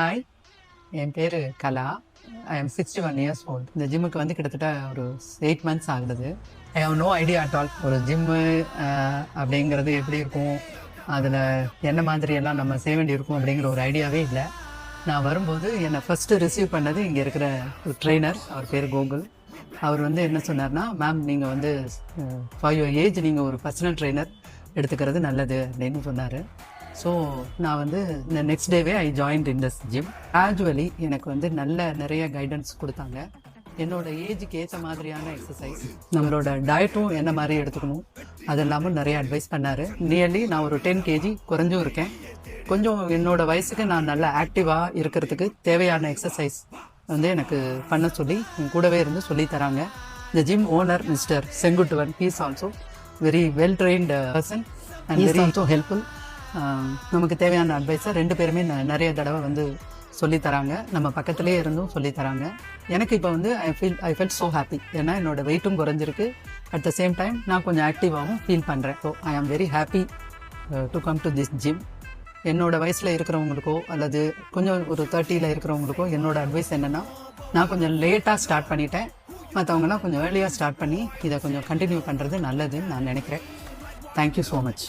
Hi, என் பேர் Kala. I am 61 years old. இந்த ஜிம்முக்கு வந்து கிட்டத்தட்ட ஒரு 8 months ஆகுது. I have no idea at all. ஒரு ஜிம்மு அப்படிங்கிறது எப்படி இருக்கும், அதில் என்ன மாதிரியெல்லாம் நம்ம செய்ய வேண்டியிருக்கும் அப்படிங்கிற ஒரு ஐடியாவே இல்லை. நான் வரும்போது என்னை ஃபஸ்ட்டு ரிசீவ் பண்ணது இங்கே இருக்கிற ஒரு ட்ரெயினர். அவர் பேர் கோகுல். அவர் வந்து என்ன சொன்னார்னா, மேம் நீங்கள் வந்து ஃபார் யுவர் ஏஜ் நீங்கள் ஒரு பர்சனல் ட்ரெயினர் எடுத்துக்கிறது நல்லது அப்படின்னு சொன்னார். ஸோ நான் வந்து இந்த நெக்ஸ்ட் டேவே I joined in this gym. Gradually எனக்கு வந்து நிறைய கைடன்ஸ் கொடுத்தாங்க. என்னோட ஏஜுக்கு ஏற்ற மாதிரியான எக்ஸசைஸ், நம்மளோட டயட்டும் என்ன மாதிரி எடுத்துக்கணும், அது இல்லாமல் நிறைய அட்வைஸ் பண்ணார். நியர்லி நான் ஒரு 10 kg குறைஞ்சும் இருக்கேன். கொஞ்சம் என்னோட வயசுக்கு நான் நல்லா ஆக்டிவாக இருக்கிறதுக்கு தேவையான எக்ஸசைஸ் வந்து எனக்கு பண்ண சொல்லி என் கூடவே இருந்து சொல்லி தராங்க. இந்த gym owner mister Senguttuvan, he is also very well trained person and very also helpful. நமக்கு தேவையான அட்வைஸை 2 பேருமே நிறைய தடவை வந்து சொல்லித்தராங்க. நம்ம பக்கத்துலேயே இருந்தும் சொல்லித்தராங்க. எனக்கு இப்போ வந்து ஐ ஃபெல்ட் ஸோ ஹாப்பி. ஏன்னா என்னோட வெயிட்டும் குறைஞ்சிருக்கு. அட் த சேம் டைம் நான் கொஞ்சம் ஆக்டிவாகவும் ஃபீல் பண்ணுறேன். So I am very happy to come to this gym. என்னோட வயசில் இருக்கிறவங்களுக்கோ அல்லது கொஞ்சம் ஒரு 30ல் இருக்கிறவங்களுக்கோ என்னோட அட்வைஸ் என்னென்னா, நான் கொஞ்சம் லேட்டாக ஸ்டார்ட் பண்ணிட்டேன். மற்றவங்கலாம் கொஞ்சம் ஏர்லியாக ஸ்டார்ட் பண்ணி இதை கொஞ்சம் கண்டினியூ பண்ணுறது நல்லதுன்னு நான் நினைக்கிறேன். Thank you so much.